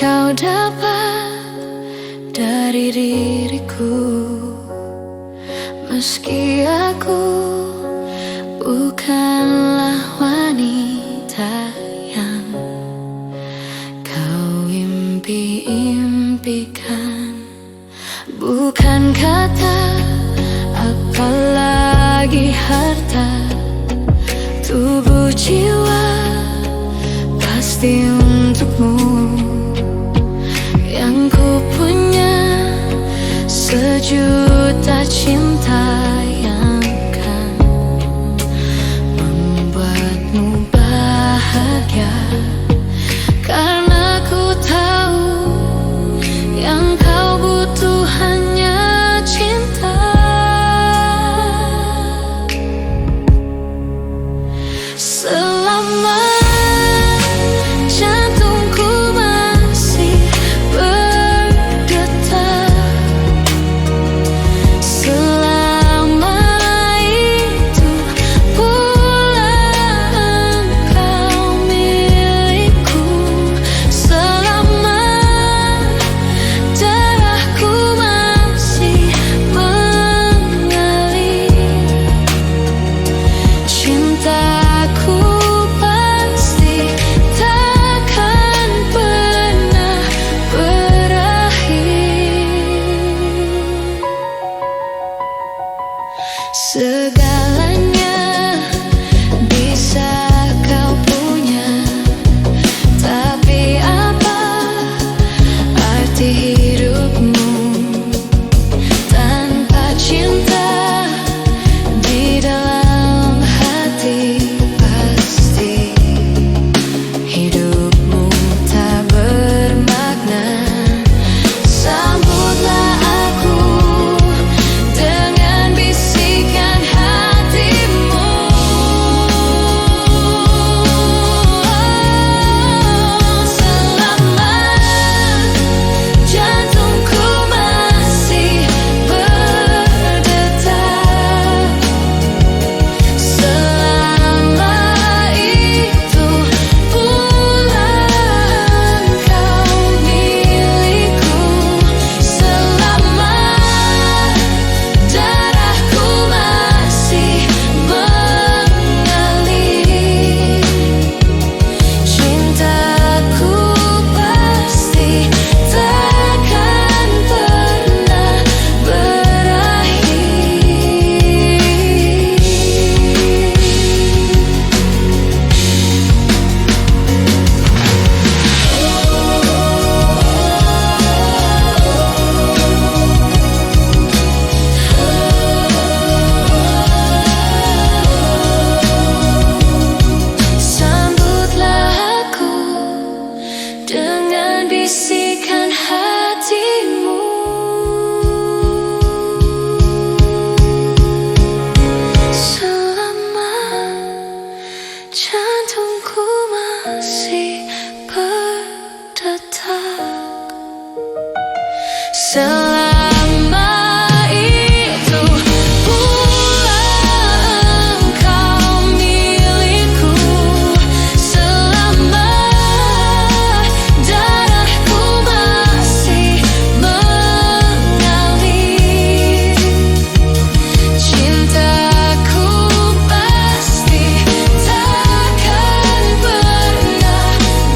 kau dapat dari diriku, meski aku bukanlah wanita yang kau impi-impikan. Bukan kata, apalagi harta, tubuh jiwa pasti untukmu. Yang ku punya sejuta cinta yang kan membuatmu bahagia, karena ku tahu yang kau butuh hanya cinta. Selama jantungku masih berdetak, selama itu pula engkau milikku. Selama darahku masih mengalir, cintaku pasti takkan pernah berakhir. Segalanya bisa kau punya, tapi apa arti hidupmu tanpa cinta di dalam hati? Pasti hidupmu tak bermakna. Sambutlah aku dengan bisikan hatimu. Selama jantungku masih berdetak, selama itu pula engkau milikku. Selama darahku masih mengalir, cintaku pasti takkan pernah berakhir. Sambutlah aku dengan bisikan hatimu. Selama jantungku masih berdetak, selama itu pula engkau milikku. Selama darahku masih mengalir, cintaku pasti takkan pernah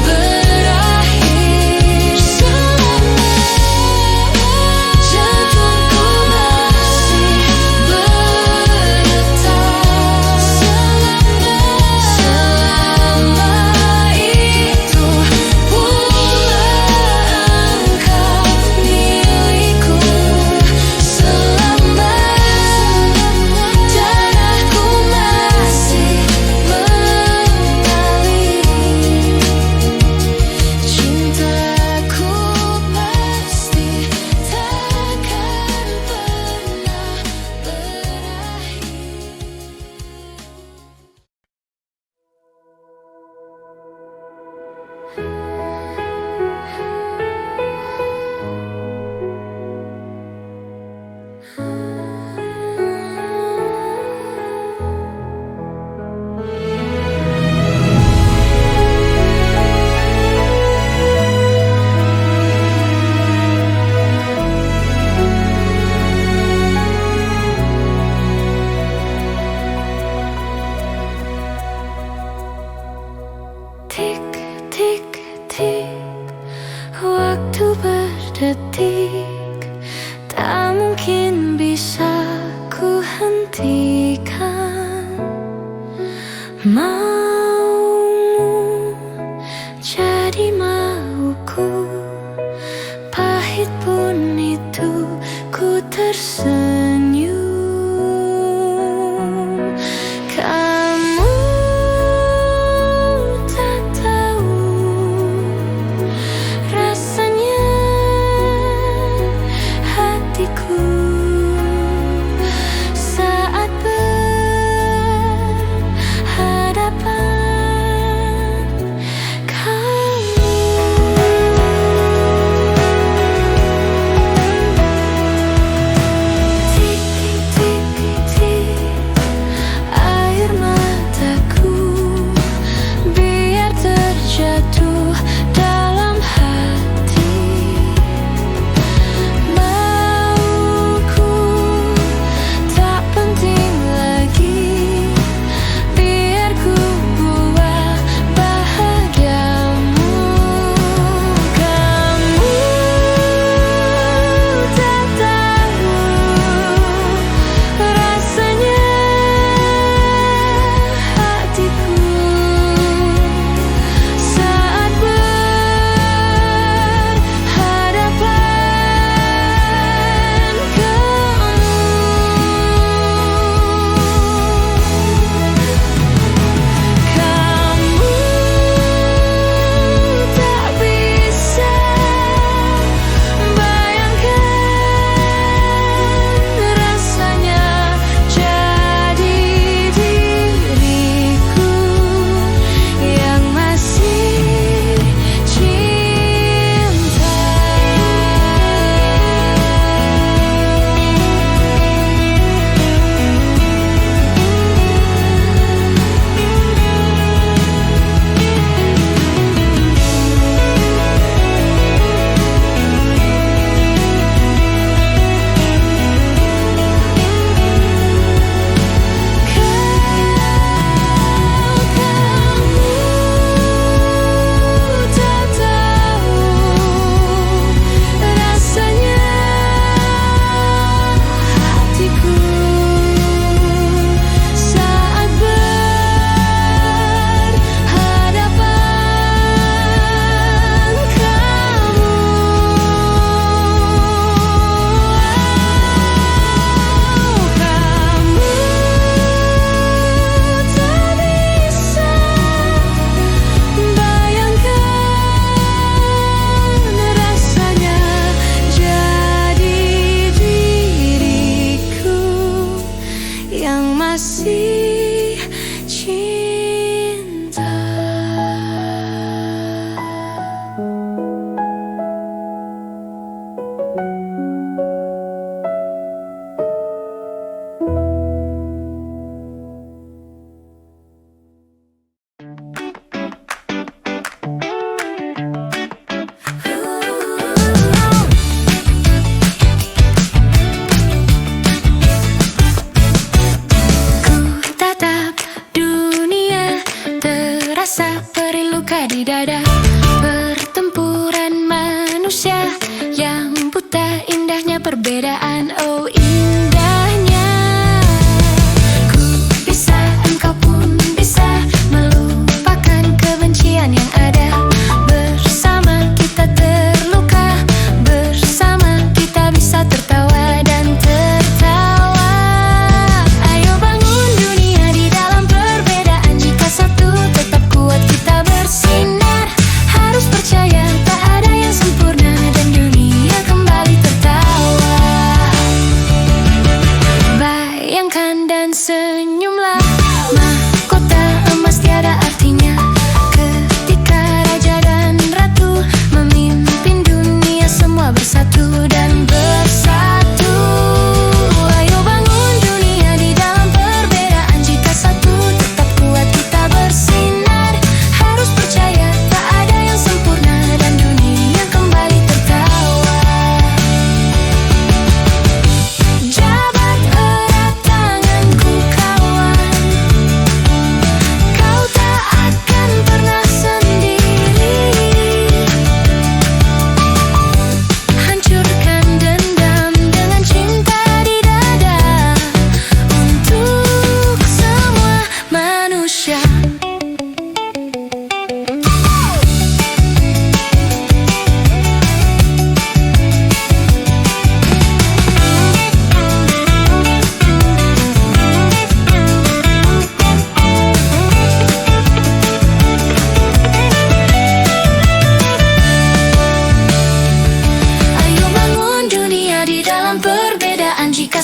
berakhir. Selama detik tak mungkin bisa ku hentikan. Maumu jadi mauku, pahit pun itu ku tersenyum. Kamu tak tahu rasanya hatiku saat berhadapan kamu. Titik-titik air mataku biar terjatuh dalam hati. Mauku tak penting lagi, biar ku buat bahagiamu. Kamu tak tahu rasanya hatiku saat berhadapan kamu. Kamu tak bisa bayangkan rasanya jadi diriku yang masih cinta. Kamu tak tahu rasanya hatiku saat berhadapan kamu. Kamu tak bisa bayangkan rasanya jadi diriku yang masih cinta. Ku tatap dunia, terasa perih luka di dada. Pertempuran manusia yang buta, indahnya perbedaan. Oh indahnya, ku bisa, engkau pun bisa melupakan kebencian yang ada. Bersama kita terluka, bersama kita bisa tertawa dan tertawa. Ayo bangun dunia di dalam perbedaan. Jika satu tetap kuat kita bersinar. Harus percaya tak ada yang sempurna dan dunia kembali tertawa.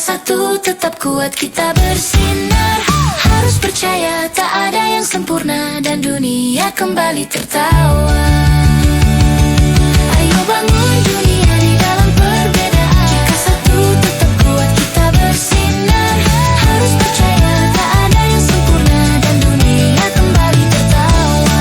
satu tetap kuat kita bersinar. Harus percaya tak ada yang sempurna dan dunia kembali tertawa. Ayo bangun dunia di dalam perbedaan. Jika satu tetap kuat kita bersinar. Harus percaya tak ada yang sempurna dan dunia kembali tertawa.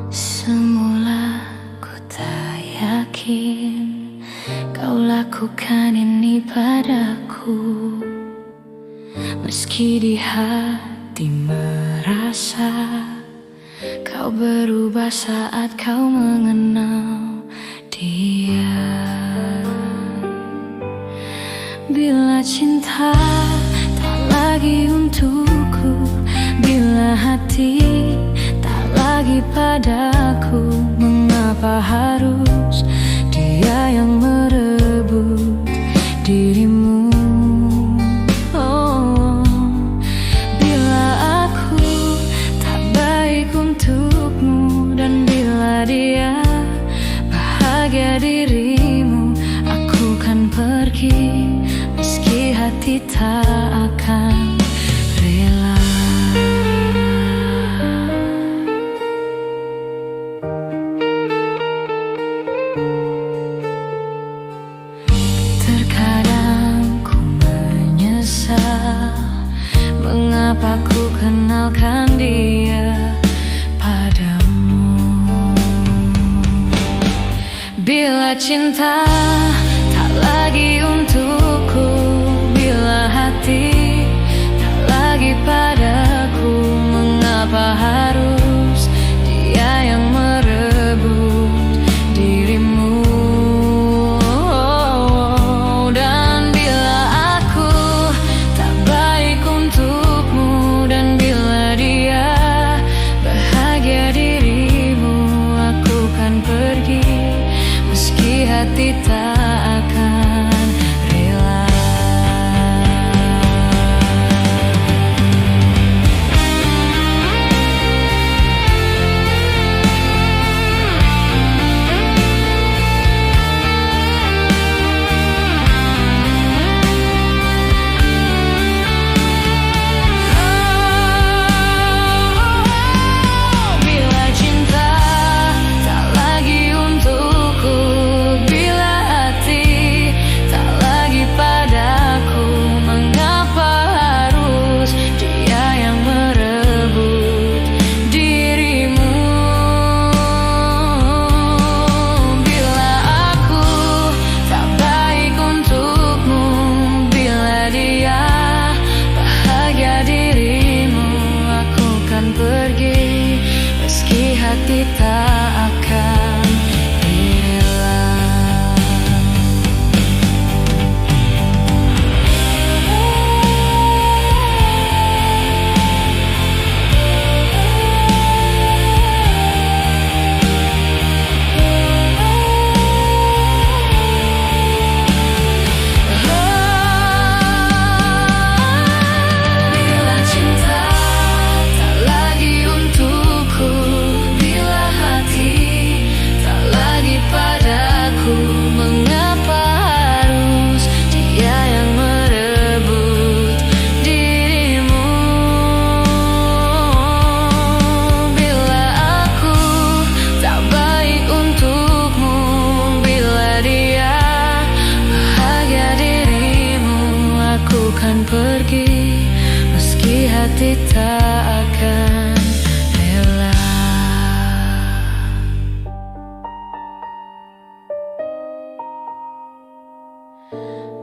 Semula ku tak yakin kau lakukan ini padaku. Meski di hati merasa kau berubah saat kau mengenal dia. Bila cinta tak lagi untukku, bila hati lagi padaku, mengapa harus dia yang merebut dirimu? Oh, bila aku tak baik untukmu, dan bila dia bahagia dirimu, aku kan pergi meski hati tak akan rela. Mengapa ku kenalkan dia padamu? Bila cinta tak lagi untukku, bila hati tak lagi padaku, mengapa harus dia yang merebut dirimu? Hati tak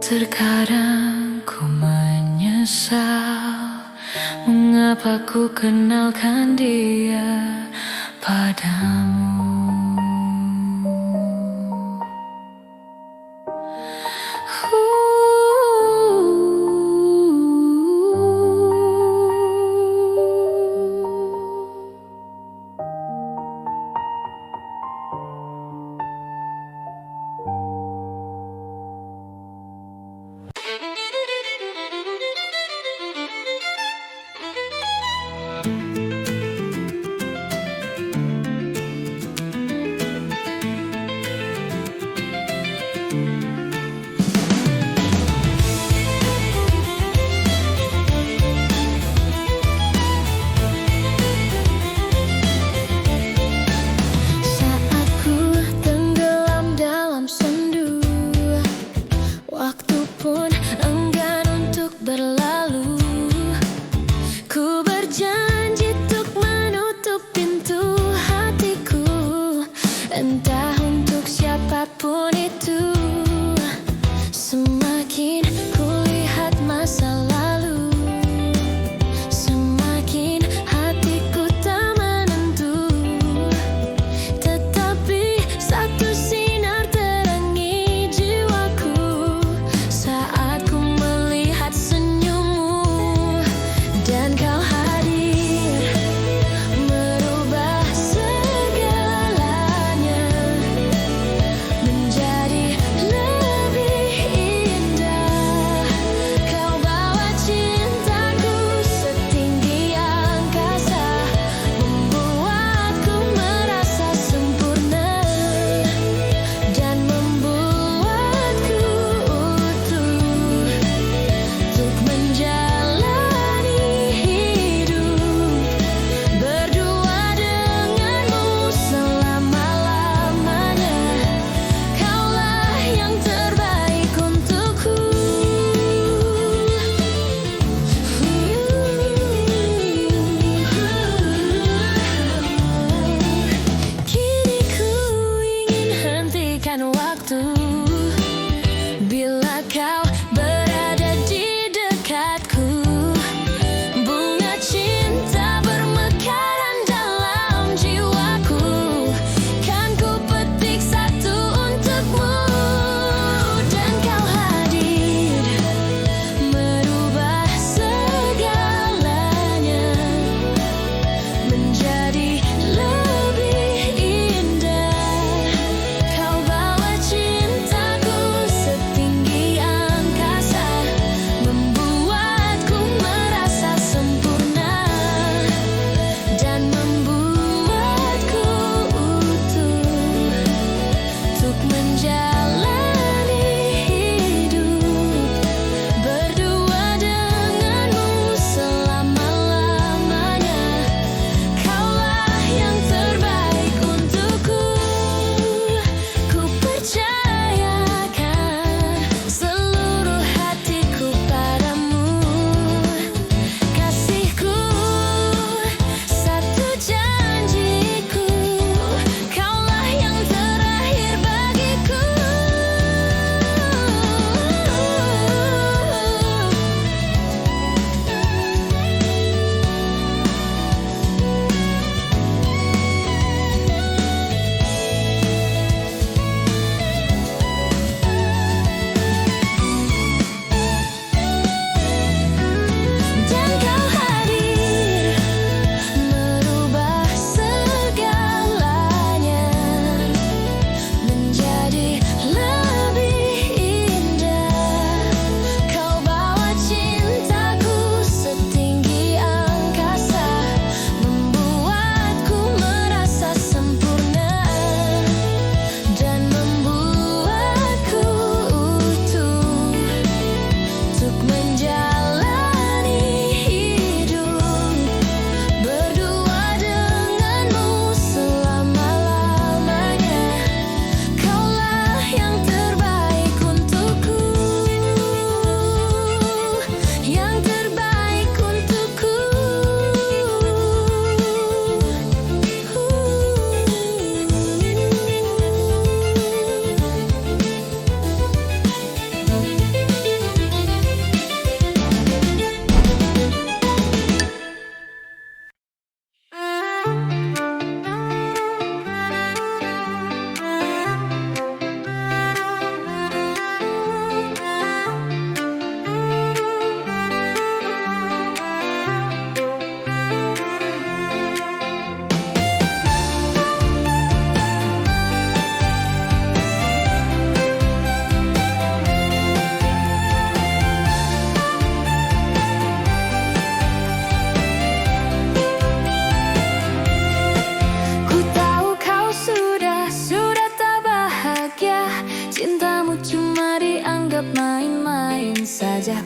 Terkadang ku menyesal mengapa ku kenalkan dia padamu.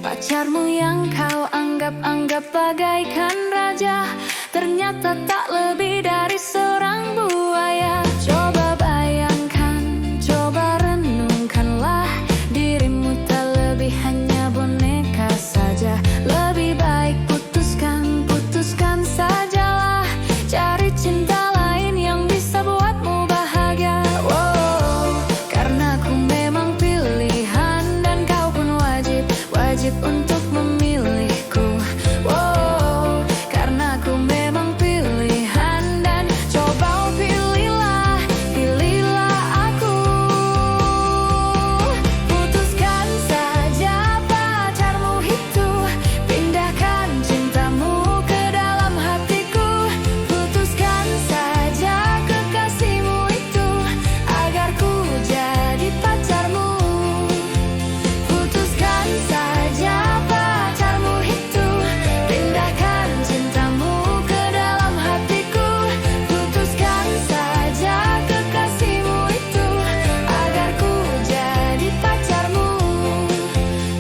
Pacarmu yang kau anggap bagaikan raja, ternyata tak lebih dari seorang buaya. Coba bayangkan, coba renungkanlah, dirimu tak lebih hanya boneka saja. Lebih baik putuskan sajalah, cari cinta lain yang bisa buatmu bahagia. Wow, karena ku memang pilihan dan kau pun wajib untuk memilihku. Wow, karena ku memang pilihan dan coba pilihlah aku. Putuskan saja pacarmu itu, pindahkan cintamu ke dalam hatiku. Putuskan saja kekasihmu itu, agar ku jadi pacarmu. Putuskan saja pacarmu itu, pindahkan cintamu ke dalam hatiku. Putuskan saja kekasihmu itu, agar ku jadi pacarmu.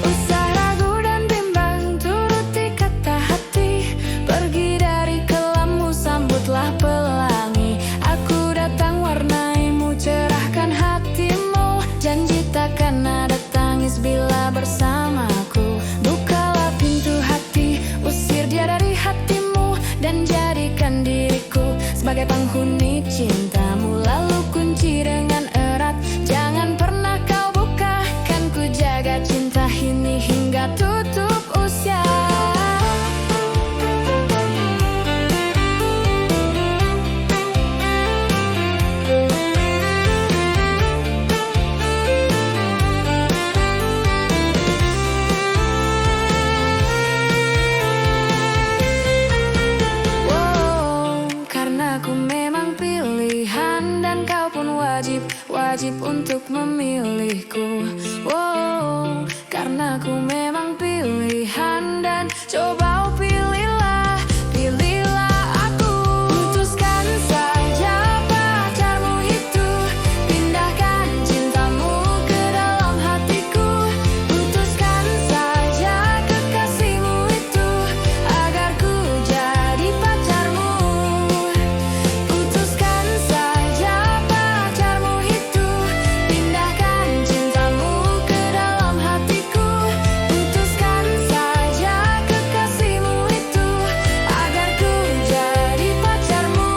Usah ragu dan bimbang, turuti kata hati. Pergi dari kelammu, sambutlah pelangi. Aku datang warnaimu, cerahkan hatimu. Janji takkan ada tangis bila bersamaku. Bukalah pintu hati, usir dia dari hatimu, dan jadikan diriku sebagai penghuni cintamu. Lalu kunci dengan erat, jangan pernah kau buka. Kan ku jaga cinta ini hingga tutup usia. Wow, karena ku memang pilihan dan kau pun wajib untuk memilihku. Wow, karena ku memang pilihan dan coba pilihlah aku. Putuskan saja pacarmu itu, pindahkan cintamu ke dalam hatiku. Putuskan saja kekasihmu itu, agar ku jadi pacarmu. Putuskan saja pacarmu itu, pindahkan cintamu ke dalam hatiku. Putuskan saja kekasihmu itu, agar ku jadi pacarmu.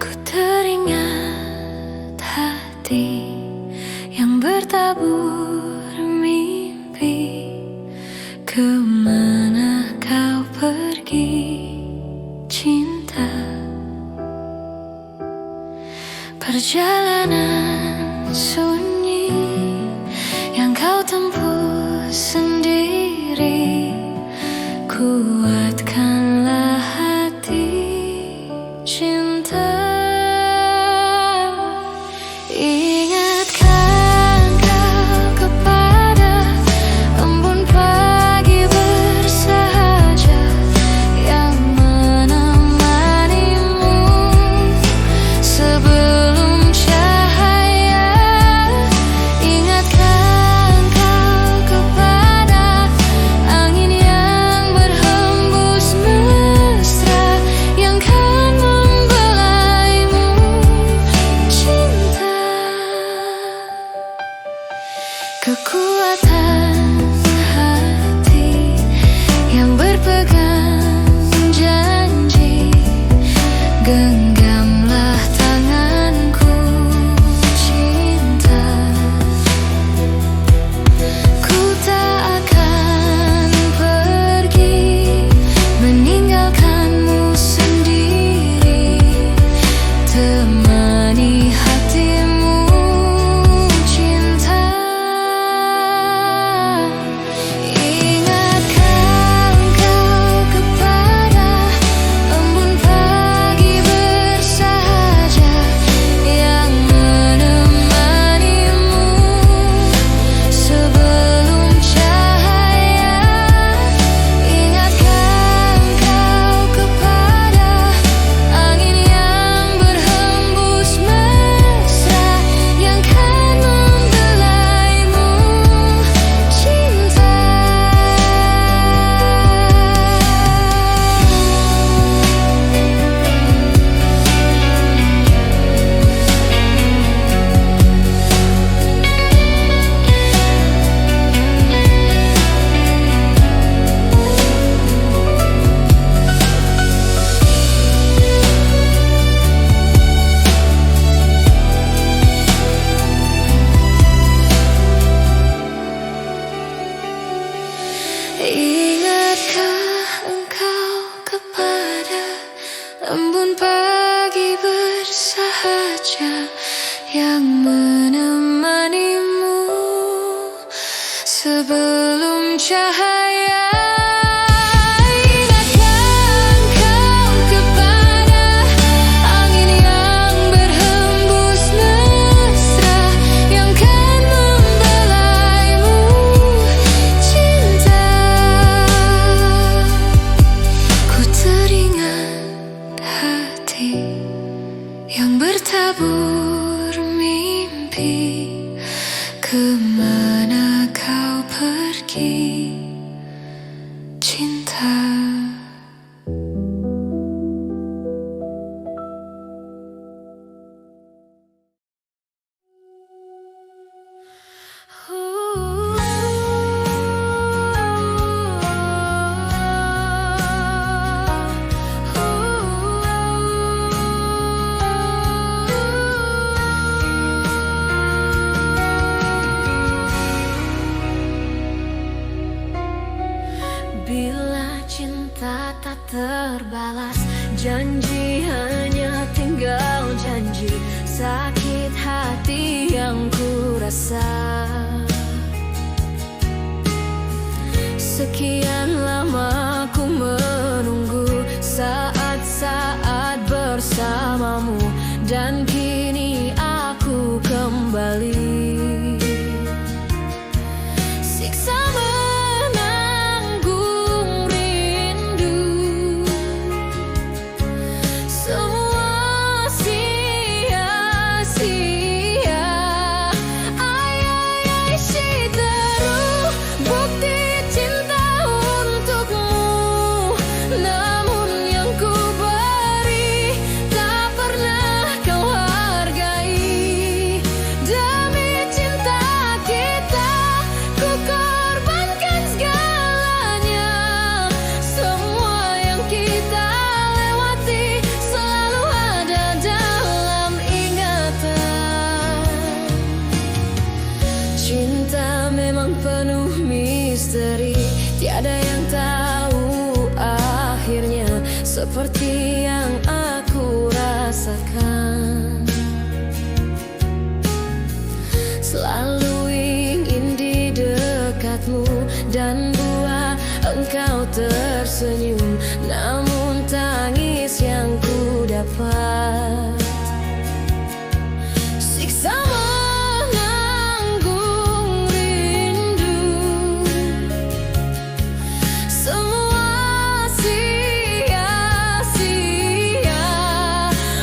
Ku teringat hati yang bertabur mimpi. Kemana kau pergi, cinta? Perjalanan sunyi yang kau tempuh sendiri. Kuatkanlah hati, cinta. Ingatkan kau kepada embun pagi Ingatkah engkau kepada embun pagi bersahaja yang menemanimu sebelum cahaya? Ingatkah engkau kepada angin yang berhembus mesra yang kan membelaimu cinta? Ku teringat hati yang bertabur mimpi. Kemana kau pergi, cinta? Bila cinta tak terbalas, janji hanya tinggal janji. Sakit hati yang ku rasa. Sekian lama ku menunggu saat-saat bersamamu, dan kini aku kembali. Siksa menanggung rindu, semua sia-sia. Ay, Shiteru, bukti cinta untukmu. Namun yang ku beri tak pernah kau hargai. Demi cinta kita ku korbankan segalanya. Semua yang kita lewati selalu ada dalam ingatan. Cinta memang penuh misteri, tiada yang tahu akhirnya. Seperti yang aku rasakan, selalu ingin di dekatmu dan buat engkau tersenyum. Namun tangis yang ku dapat, siksa menanggung rindu, semua sia-sia.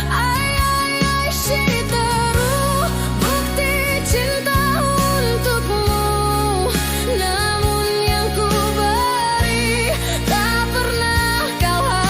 Ay, Shiteru, bukti cinta untukmu. Namun yang ku beri tak pernah kau hargai.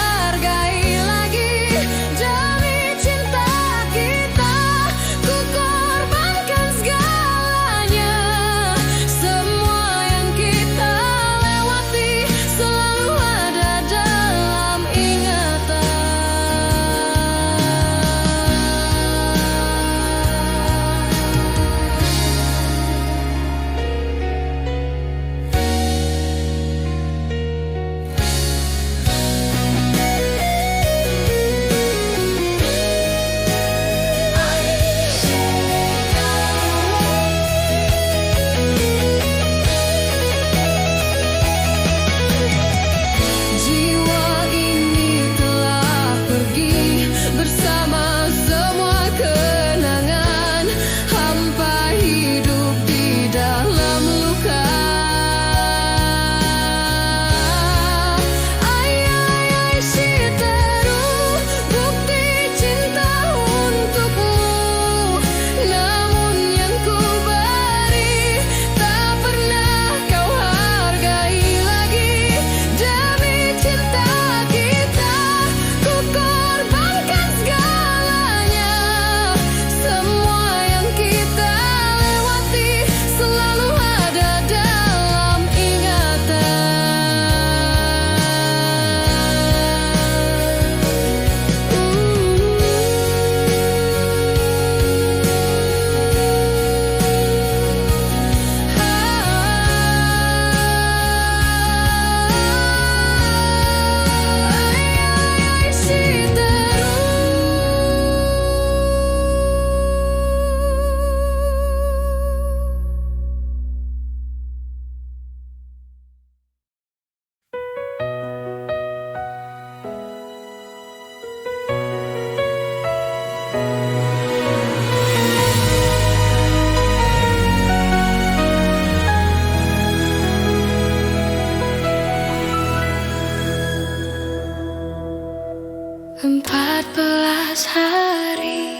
14 hari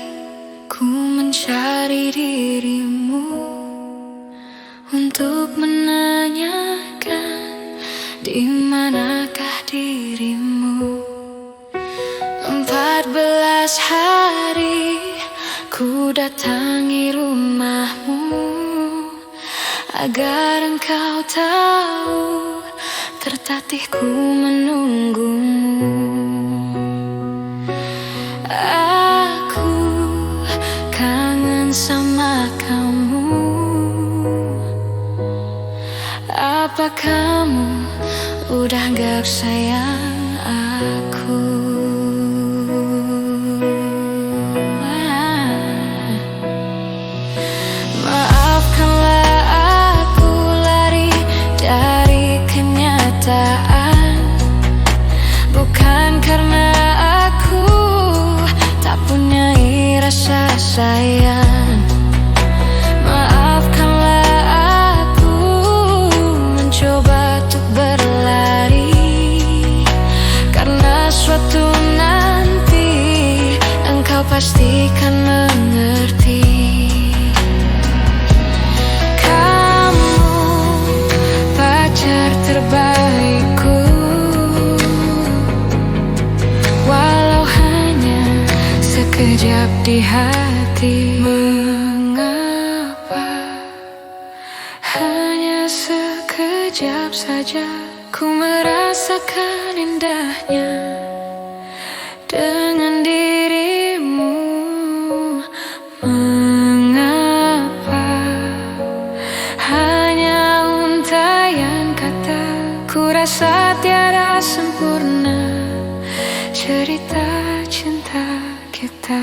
ku mencari dirimu untuk menanyakan di manakah dirimu. 14 hari ku datangi rumahmu agar engkau tahu tertatihku menunggumu. Aku kangen sama kamu. Apa kamu udah gak sayang aku? Maafkanlah aku lari dari kenyataan, bukan karena aku tak punya rasa sayang. Maafkanlah aku mencoba untuk berlari, karena suatu nanti engkau pastikan mengerti. Kamu pacar terbaikku, walau hanya sekejap di hati. Mengapa hanya sekejap saja ku merasakan indahnya dengan dirimu? Mengapa hanya untaian kata? Ku rasa tiada sempurna cerita cinta kita.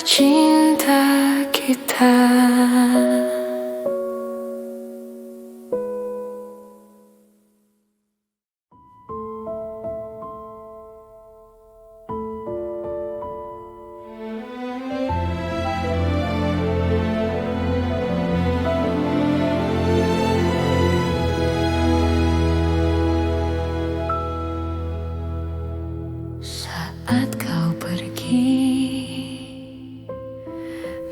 Cinta kita. Saat kau pergi,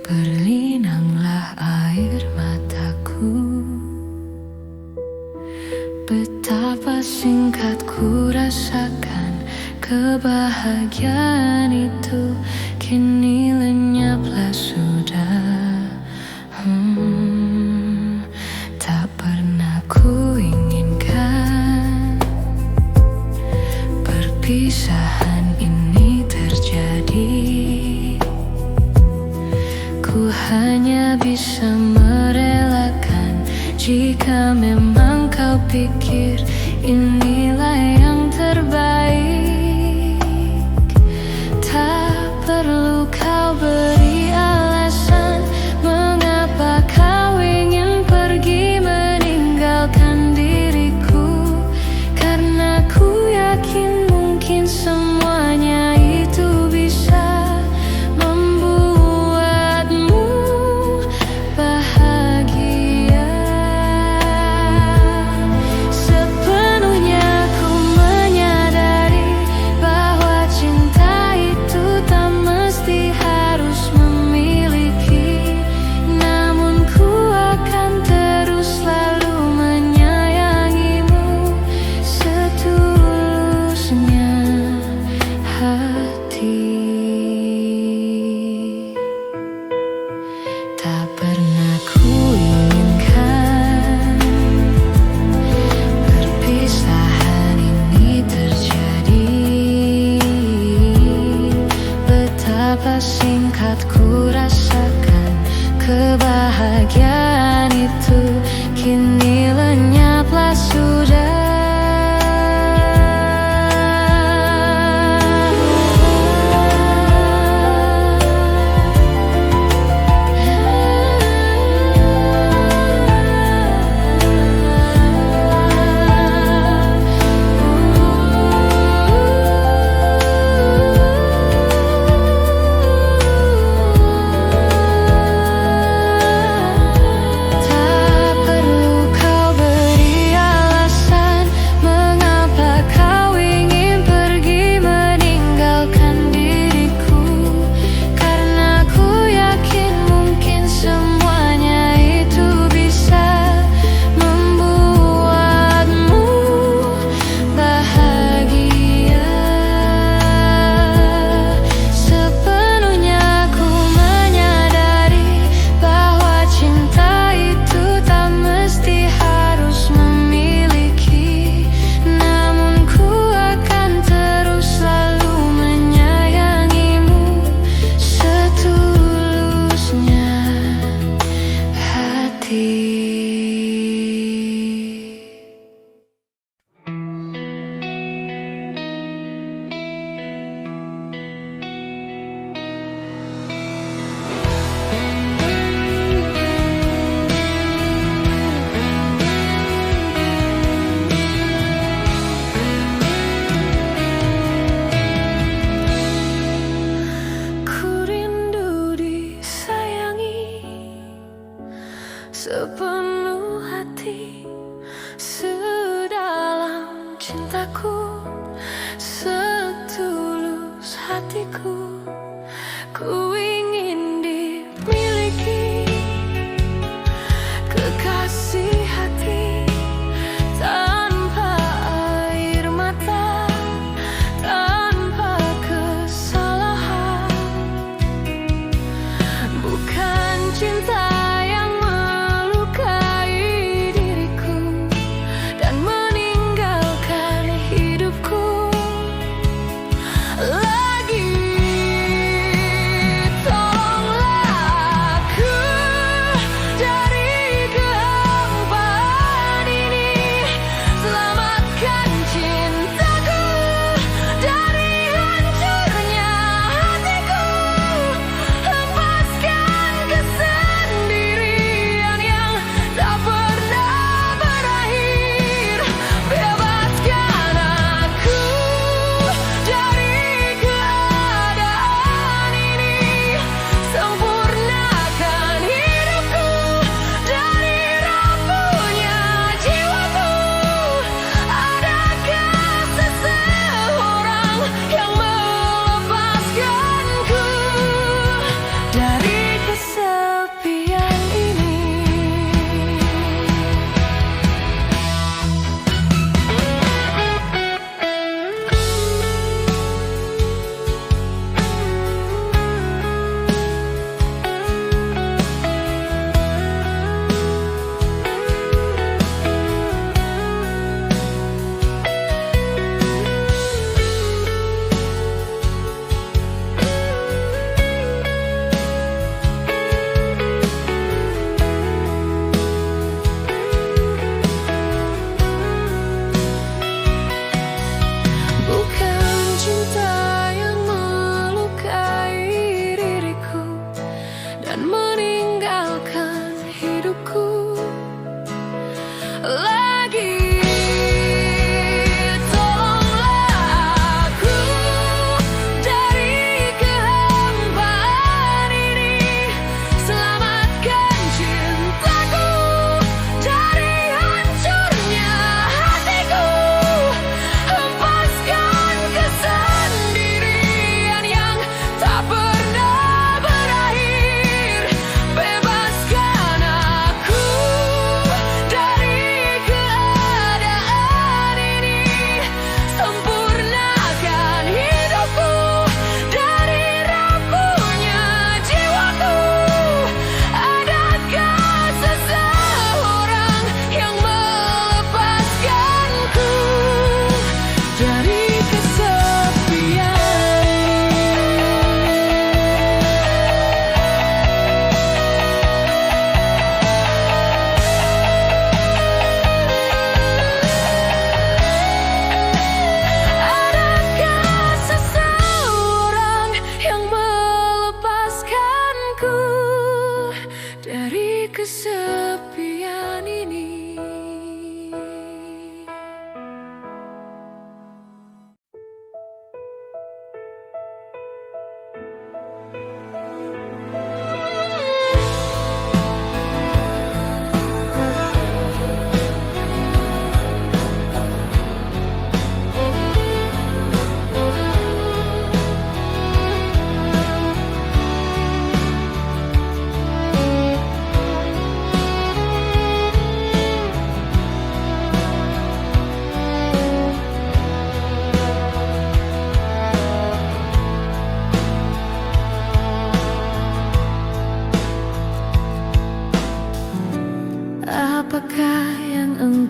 berlinanglah air mataku. Betapa singkat ku rasakan kebahagiaan itu, kini lenyaplah sudah. Tak pernah ku inginkan perpisahan ini terjadi. Ku hanya bisa merelakan jika memang kau pikir inilah yang terbaik. Tak perlu kau beri alasan mengapa kau ingin pergi meninggalkan diriku, karena ku yakin mungkin semuanya itu bisa membuatmu bahagia. Sepenuhnya ku menyadari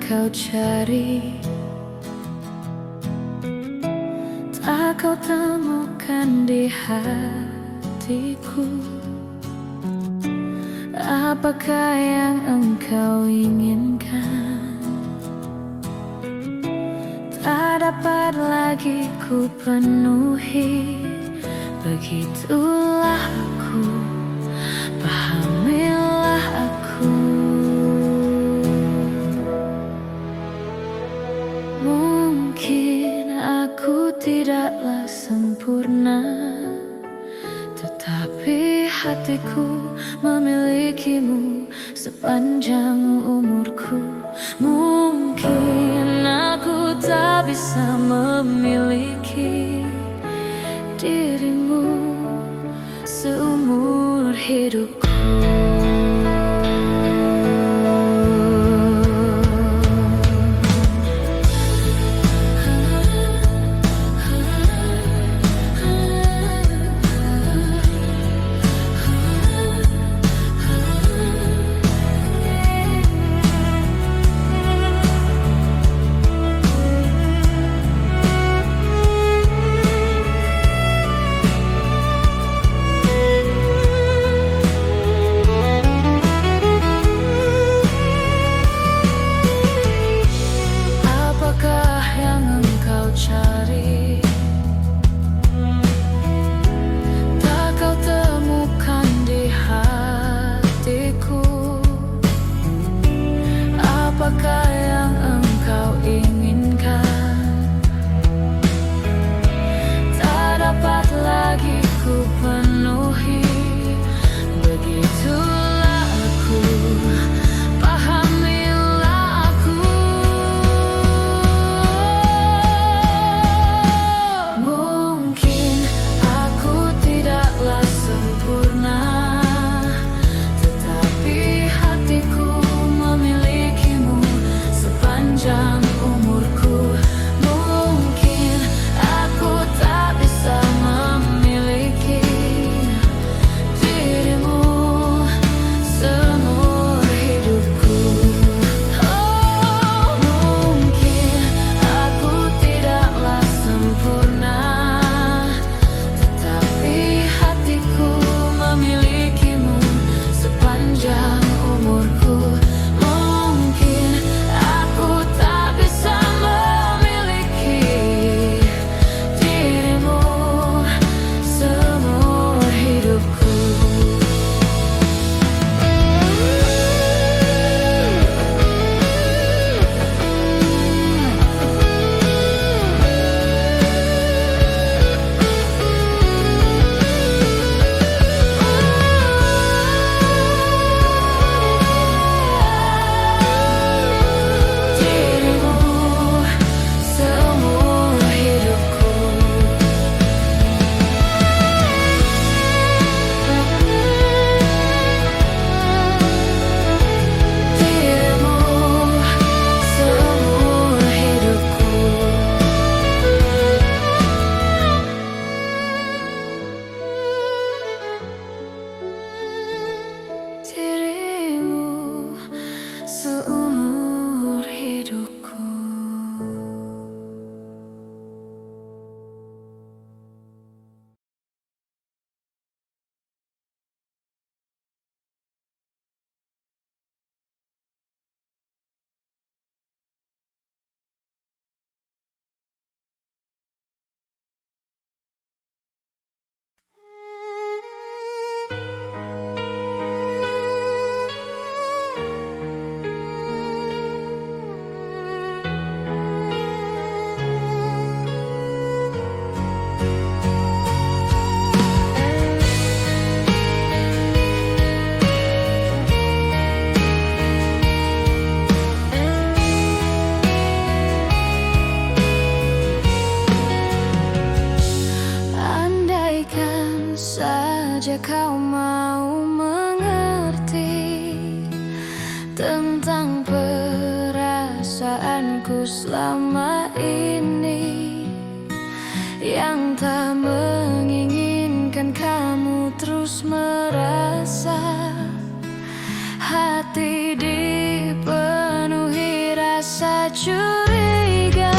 engkau cari tak kau temukan di hatiku. Apakah yang engkau inginkan? Tak dapat lagi ku penuhi. Begitulah aku, pahamilah aku. Mungkin aku tidaklah sempurna, tetapi hatiku memilikimu sepanjang umurku. Mungkin aku tak bisa memiliki dirimu seumur hidupku. Apakah yang engkau inginkan? Tak dapat lagi ku penuhi. Begitulah aku, pahamilah aku. Mungkin aku tidaklah sempurna, tetapi hatiku memilikimu sepanjang umurku. Mungkin aku tak bisa memiliki dirimu seumur hidupku. Oh, mungkin aku tidaklah sempurna, tetapi hatiku memilikimu sepanjang umurku. Mungkin aku tak bisa memiliki dirimu seumur hidupku. Dirimu seumur hidupku. Dirimu seumur hidupku. Dirimu seumur hidupku. Andaikan saja kau mau mengerti tentang perasaanku selama ini, yang tak menginginkan kamu terus merasa hati dipenuhi rasa rasa curiga.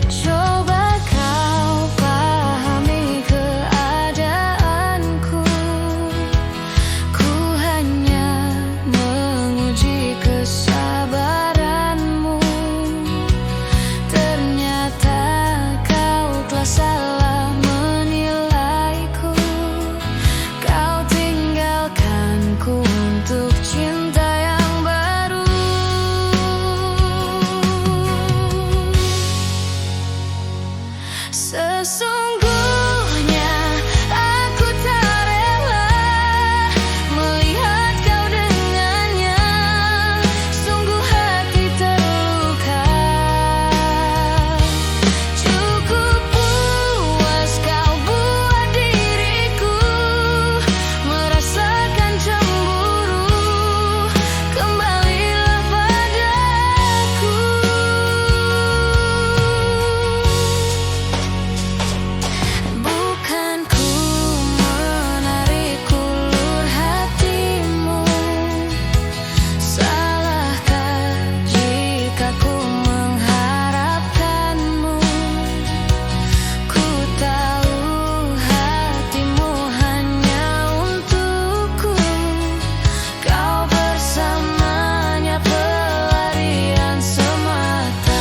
Coba kau pahami keadaanku. Ku hanya menguji kesabaranmu. Ternyata kau telah salah menilaiku. Kau tinggalkanku untuk cinta yang baru. Sesungguhnya aku tak rela melihat kau dengannya. Sungguh hati terluka. Cukup puas kau buat diriku merasakan cemburu. Kembalilah padaku. Bukan ku menarik ulur hatimu. Salahkah jika ku mengharapkanmu? Ku tahu hatimu hanya untukku. Kau bersamanya pelarian semata.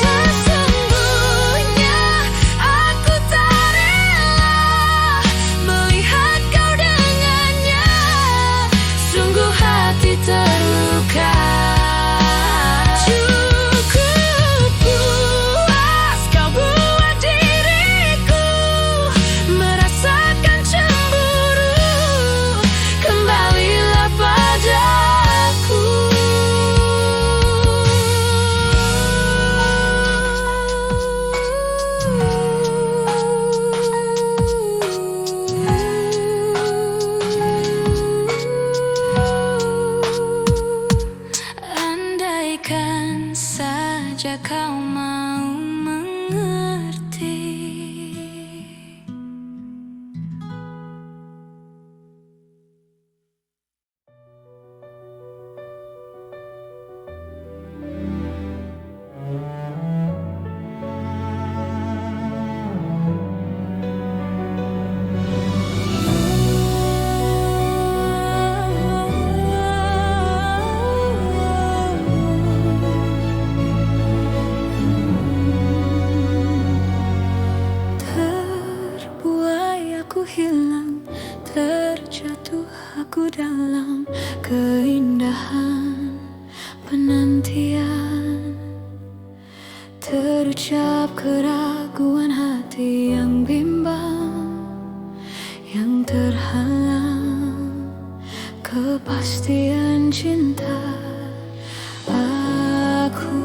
Sesungguhnya aku tak rela melihat kau dengannya. Sungguh hati terluka. Cukup puas kau buat diriku merasakan cemburu. Kembalilah padaku. Andaikan saja kau mau mengerti. Terbuai aku hilang, terjatuh aku dalam keindahan penantian. Terucap keraguan hati yang bimbang, yang terhalang kepastian cinta. Aku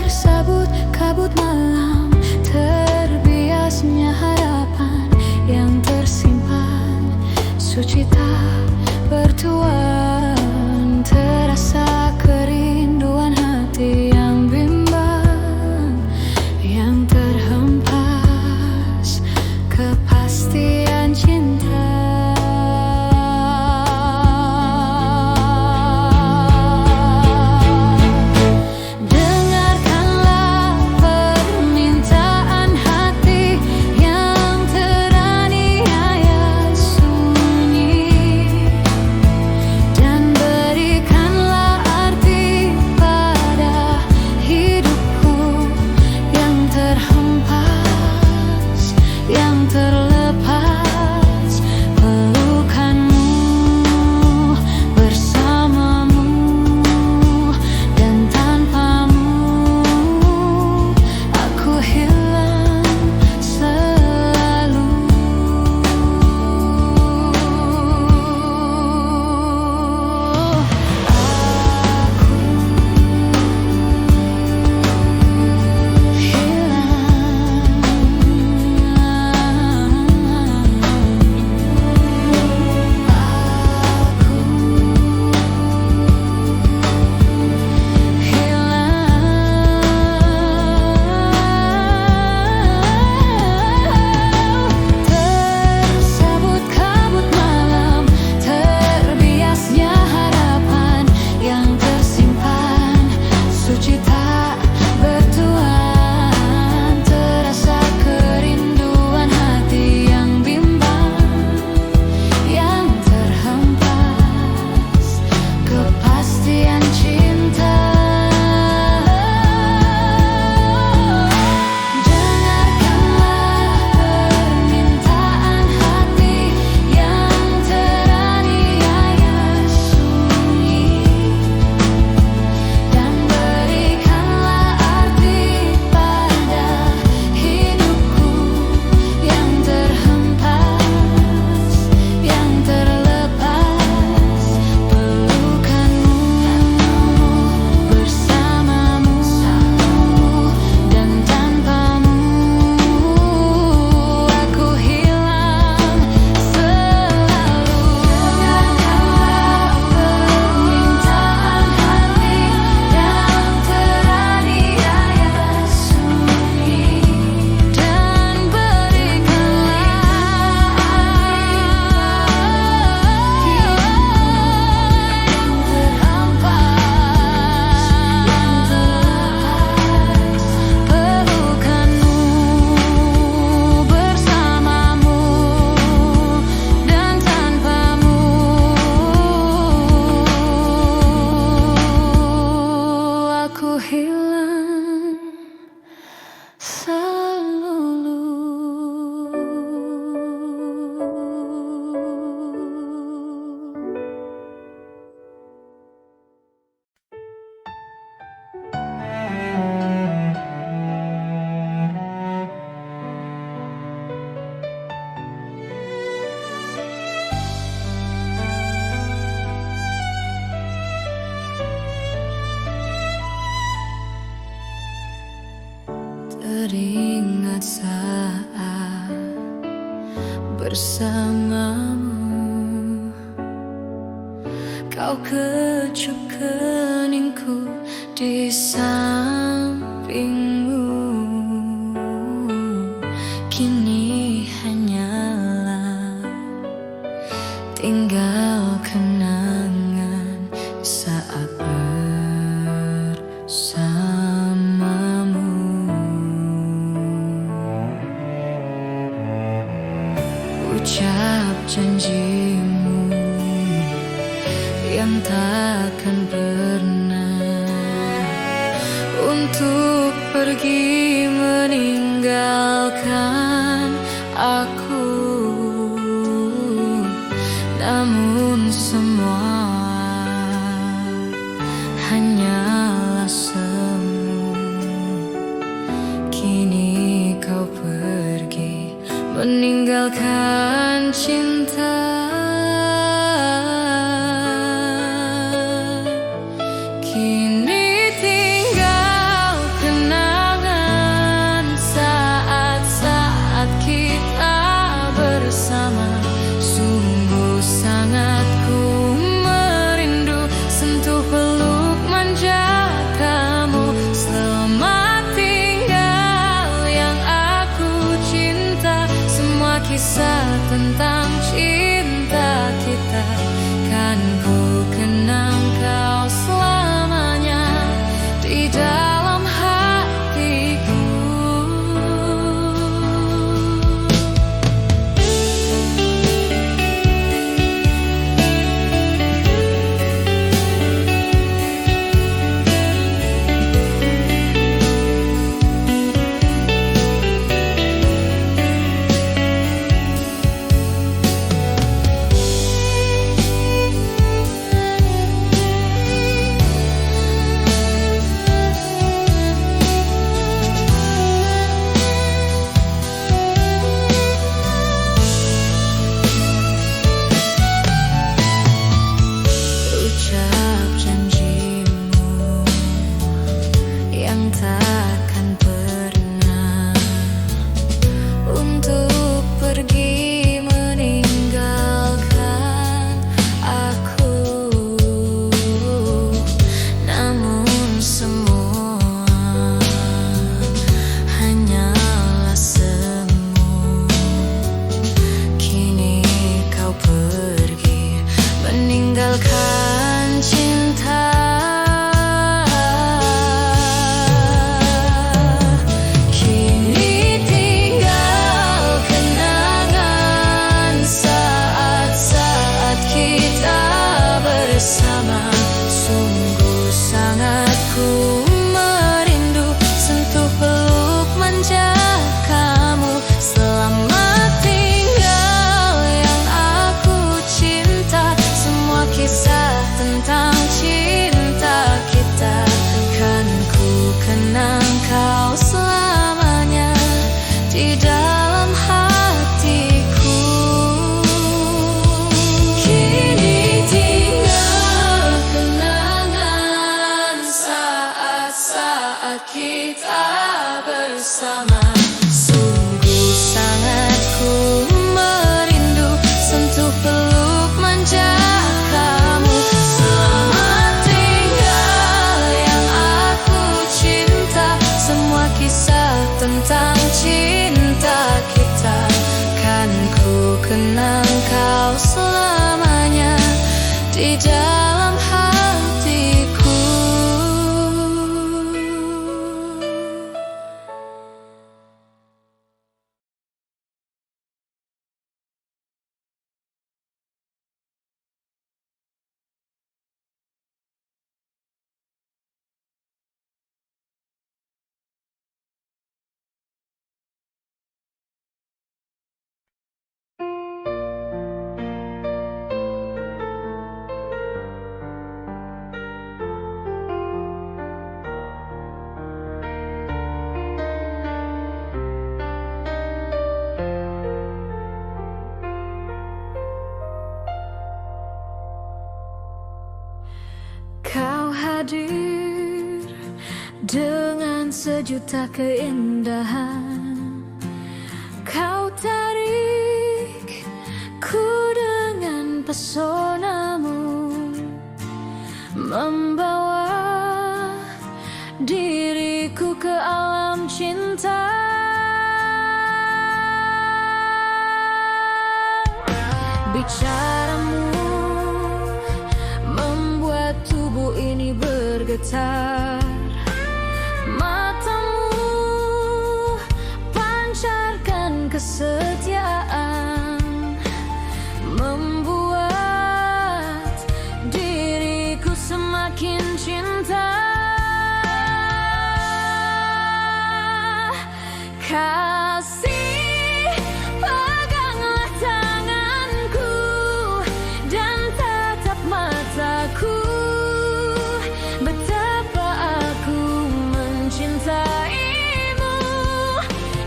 tersabut kabut malam, terbiasnya harapan yang tersimpan. bersamamu. Kau kecup keningku di sampingmu. Kini hanyalah tinggal kenangan saat bersamamu. Ucap janjimu yang takkan pernah untuk pergi meninggalkan aku. Namun semua hanyalah semu. Kini kau pergi meninggalkan cinta. Kini tinggal kenangan saat-saat kita bersama. Sungguh sangat ku merindu sentuh peluk manja kamu. Selamat tinggal yang aku cinta. Semua kisah tentang cinta kita kan ku kenang kau selamanya di dalam hatiku. Ucap janjimu yang takkan pernah untuk pergi meninggalkan aku. Namun semua hanyalah semu. Kini kau pergi meninggalkan cinta. Kini tinggal kenangan saat-saat kita bersama. Sungguh sangat ku merindu sentuh peluk manja kamu. Selamat tinggal yang aku cinta. Semua kisah tentang cinta kita kan ku kenang kau selamanya di dalam hatiku. Kini tinggal kenangan saat-saat kita bersama. Sungguh sangat ku merindu sentuh peluk manja kamu. Selamat tinggal yang aku cinta. Semua kisah tentang cinta kita kan ku kenang kau selamanya di dalam hatiku. Kau hadir dengan sejuta keindahan. Kau tarik pesonamu membawa diriku ke alam cinta. Bicaramu membuat tubuh ini bergetar. Matamu pancarkan kesetiaan, membuat diriku semakin cinta. Kasih, peganglah tanganku dan tatap mataku. Betapa aku mencintaimu.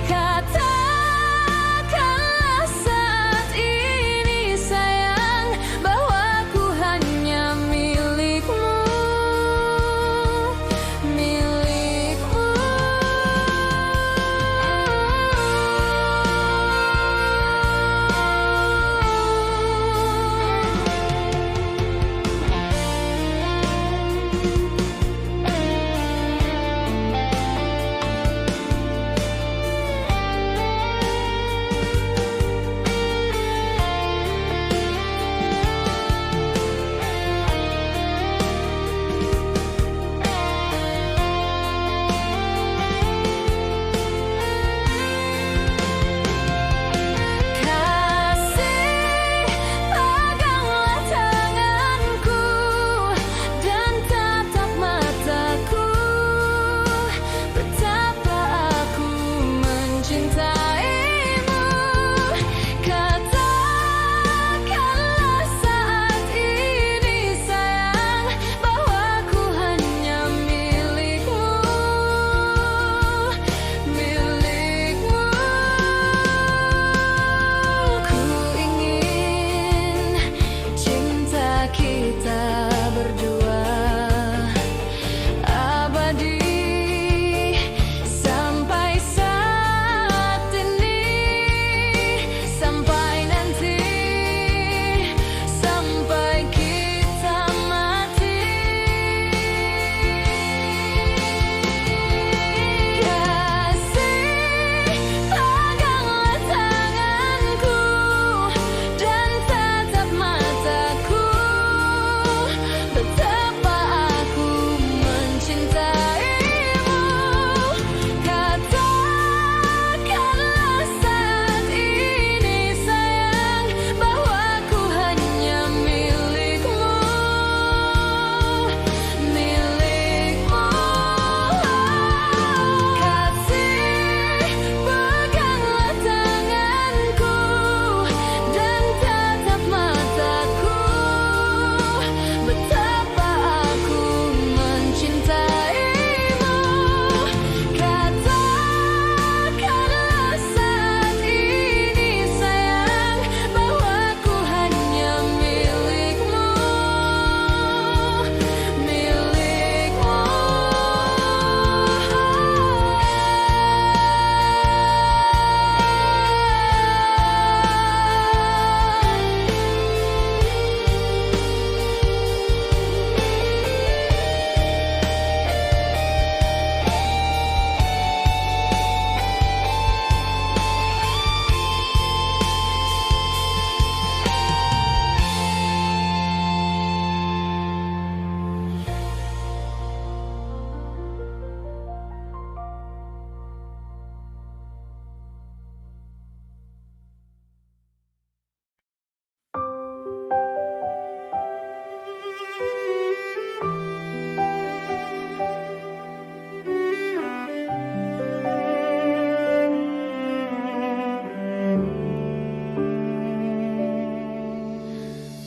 Katakanlah saat ini sayang, bahwa ku hanya milikmu, milikmu.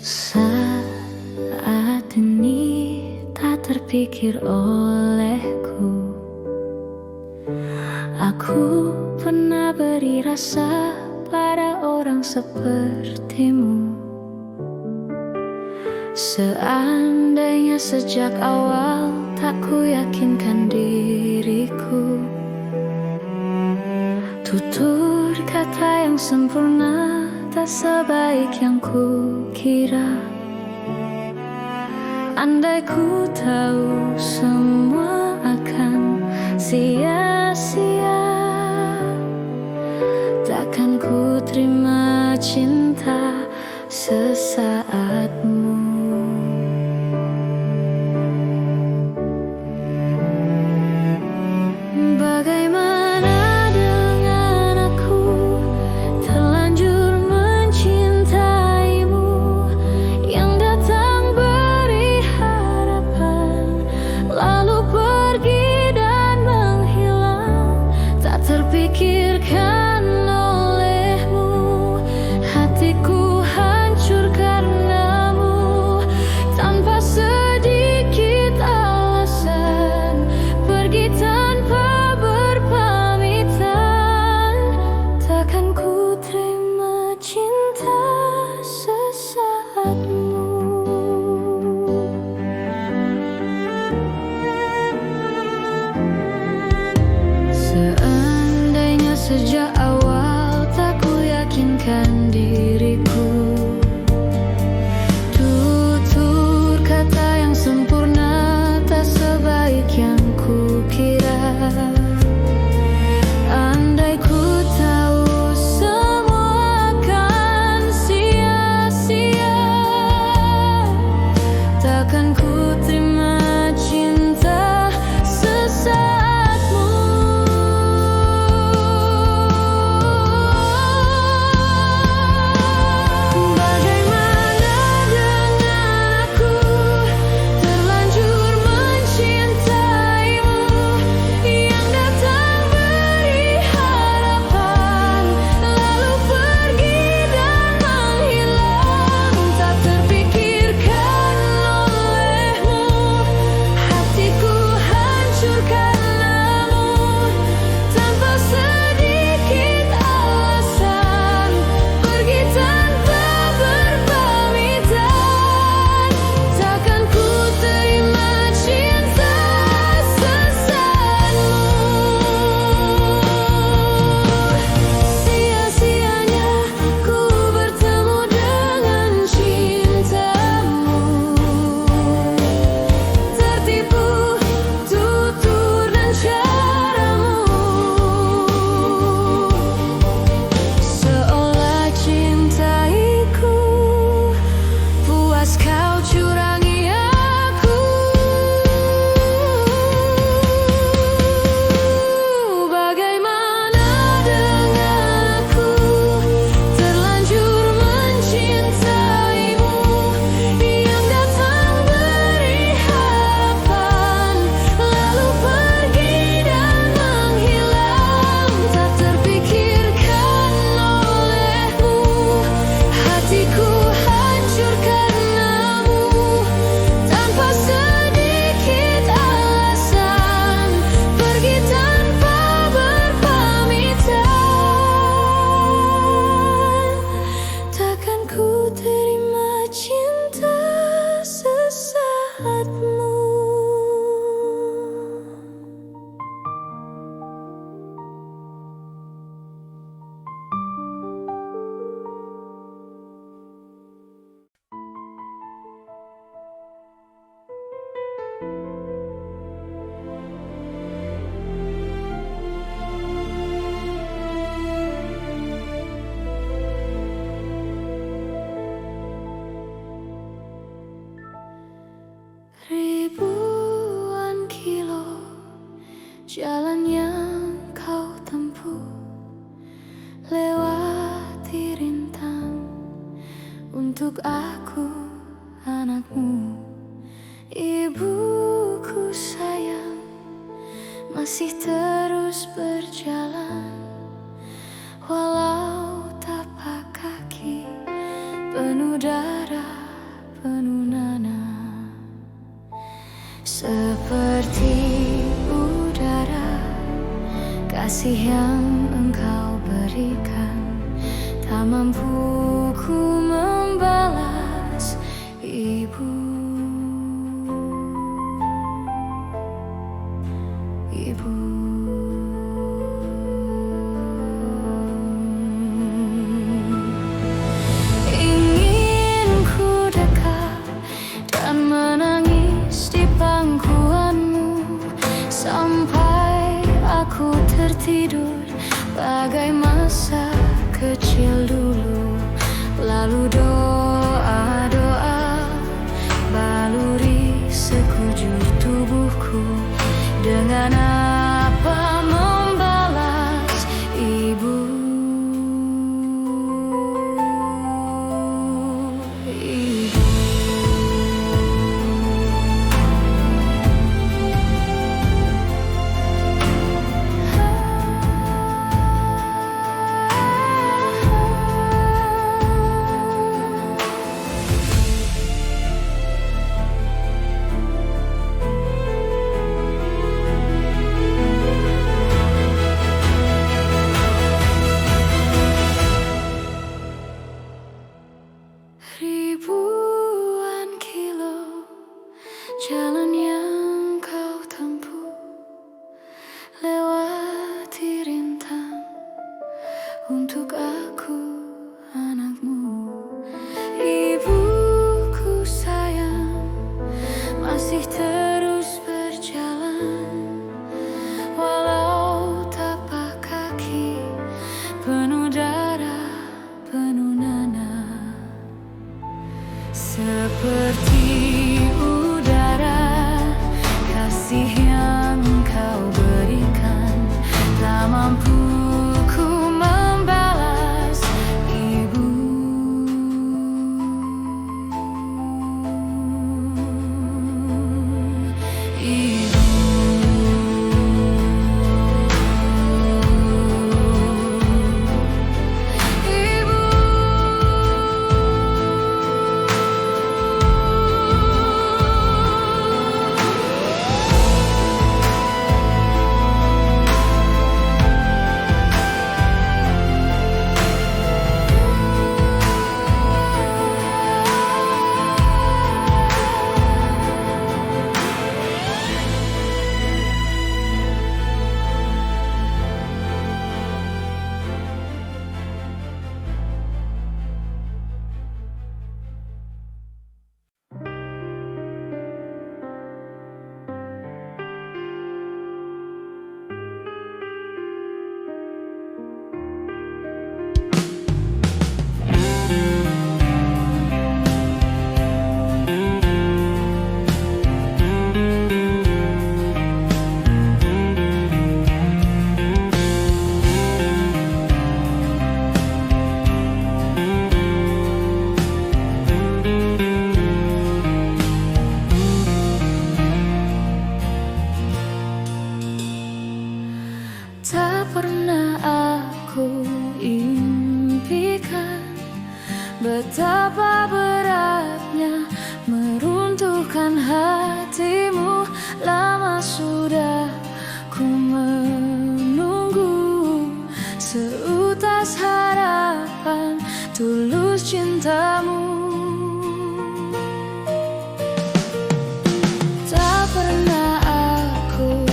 Saat ini tak terpikir olehku, aku pernah beri rasa pada orang sepertimu. Seandainya sejak awal tak ku yakinkan diriku, tutur kata yang sempurna tak sebaik yang kukira. Andai ku tahu semua akan sia-sia, takkan ku terima cinta sesaatmu. Bagaimana dengan aku terlanjur mencintaimu, yang datang beri harapan lalu pergi dan menghilang, tak terpikirkan olehmu. Hatiku hancur karenamu, tanpa sedikit alasan pergi tanpa berpamitan. Takkan ku terima cinta sesaatmu. Seandainya sejak awal tak ku yakinkan diriku, tutur kata yang sempurna tak sebaik yang kukira. Andai ku tahu semua akan sia-sia, takkan ku terima cinta sesaatmu. Bagaimana dengan aku terlanjur mencintaimu, yang datang beri harapan lalu pergi dan menghilang, tak terpikirkan olehmu. Hatiku hancur karenamu, tanpa sedikit alasan pergi tanpa berpamitan. Takkan ku terima cinta sesaatmu. Sia-sianya ku bertemu dengan cintamu, tertipu tutur dan caramu, seolah cintaiku puas kau curangi aku. Bagaimana dengan aku terlanjur mencintaimu, yang datang beri harapan lalu pergi dan menghilang, tak terpikirkan olehmu. Hatiku hancur karenamu, tanpa sedikit alasan pergi tanpa berpamitan. Takkan ku terima cinta sesaatmu. Ribuan kilo jalan yang kau tempuh, lewati rintang untuk aku, anakmu. Ibuku sayang, masih terus berjalan, walau tapak kaki penuh darah, penuh nanah. Seperti udara, kasih yang engkau berikan, tak mampu ku membalas, Ibu. Ibu. kecil dulu, lalu doa-doa baluri sekujur tubuhku. Dengan apa membalas ibu? Ribuan kilo jalan yang kau tempuh, lewati rintang untuk aku anakmu. Ibuku sayang, masih terus berjalan, walau tapak kaki penuh darah, penuh nanah. Seperti udara, kasih yang kau berikan, tak mampu ku membalas ibu. Tak pernah aku impikan betapa beratnya meruntuhkan hatimu. Lama sudah ku menunggu seutas harapan tulus cintamu. Tak pernah aku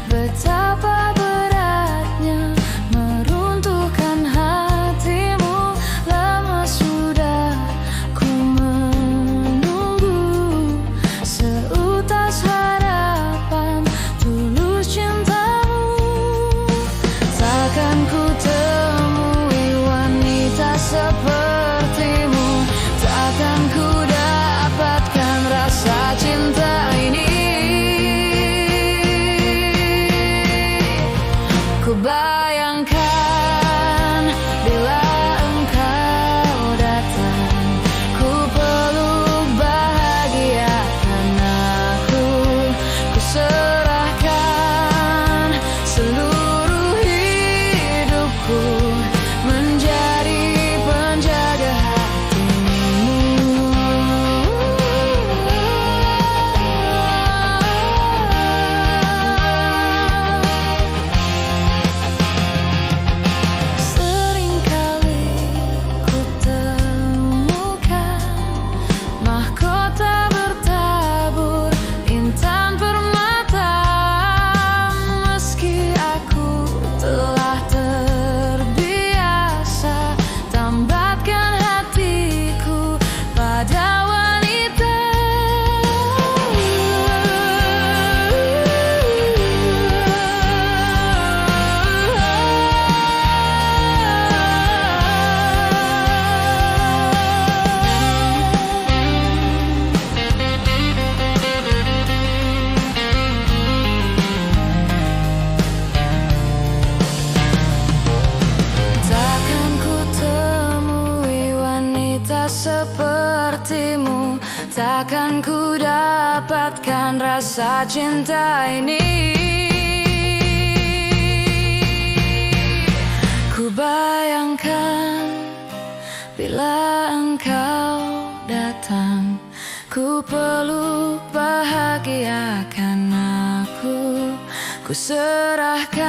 betapa beratnya meruntuhkan hatimu. Lama sudah ku menunggu seutas harapan tulus cintamu. Takkan ku temui wanita sepertimu, takkan ku dapatkan rasa cinta ini. Ku bayangkan bila engkau datang, ku peluk bahagiakan aku, ku serahkan seluruh hidupku menjadi penjaga hatimu. takkan ku dapatkan rasa cinta ini. Ku bayangkan bila engkau datang, ku peluk bahagiakan aku, ku serahkan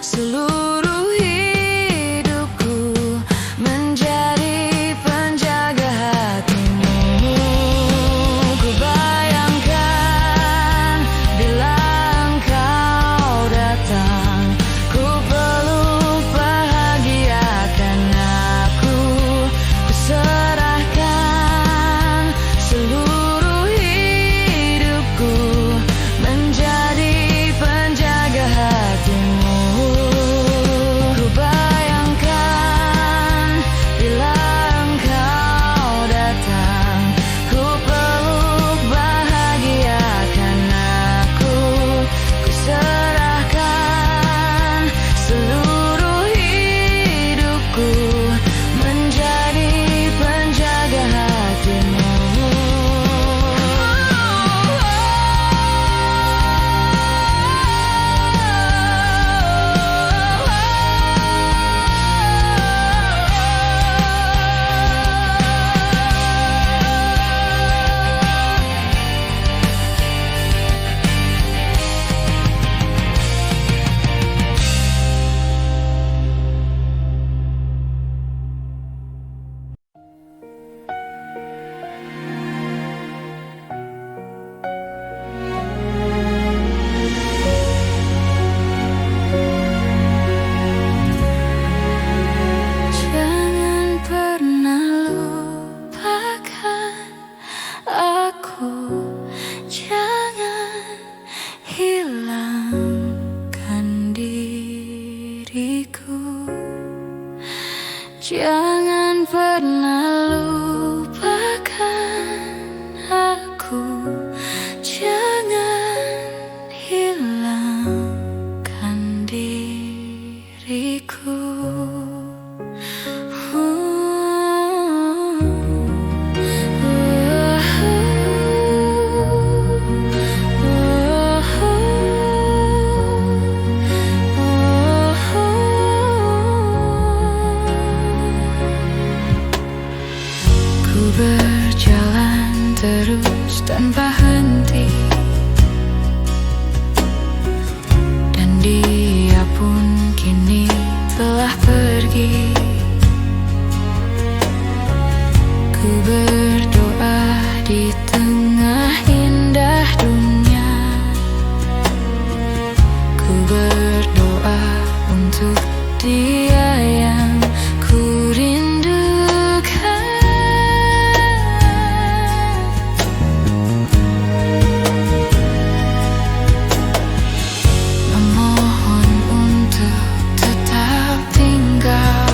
seluruh hidupku menjadi penjaga hatimu. Ku bayangkan bila engkau datang, ku peluk bahagiakan aku, ku serahkan seluruh hidupku menjadi penjaga hatimu. Ku bayangkan bila engkau datang, ku peluk bahagiakan aku, ku serahkan seluruh hidupku menjadi penjaga hatimu. Jangan pernah lupakan aku, jangan hilangkan diriku. Jangan pernah lupakan aku, jangan hilangkan diriku. Ku berjalan terus tanpa henti, dan dia pun kini telah pergi. Ku berdoa di tengah indah dunia, ku berdoa untuk dia yang ku rindukan. Memohon untuk tetap tinggal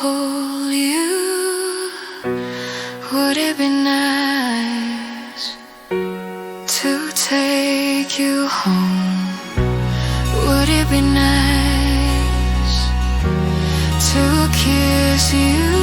hold you? Would it be nice to take you home? Would it be nice to kiss you?